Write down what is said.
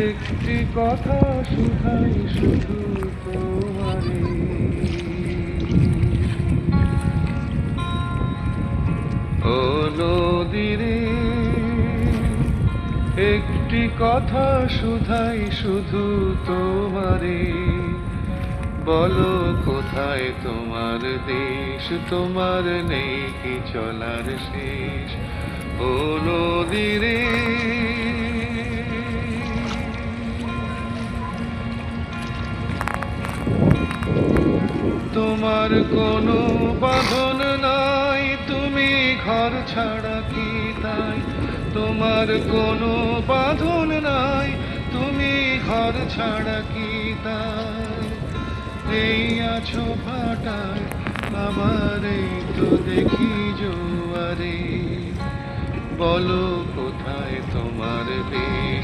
একটি কথা শুধাই শুধু তোমারে, ও নদীরে একটি কথা শুধাই শুধু তোমারে, বলো কোথায় তোমার দেশ, তোমার নেই কি চলার শেষ, ও নদীরে। তোমার কোনো বাঁধন নাই, তুমি ঘর ছাড়া কি তাই, তোমার কোনো বাঁধন নাই, তুমি ঘর ছাড়া কি তাই, এই আছো ভাটায় আবার এই তো দেখি জোয়ারে, বলো কোথায় তোমার দেশ।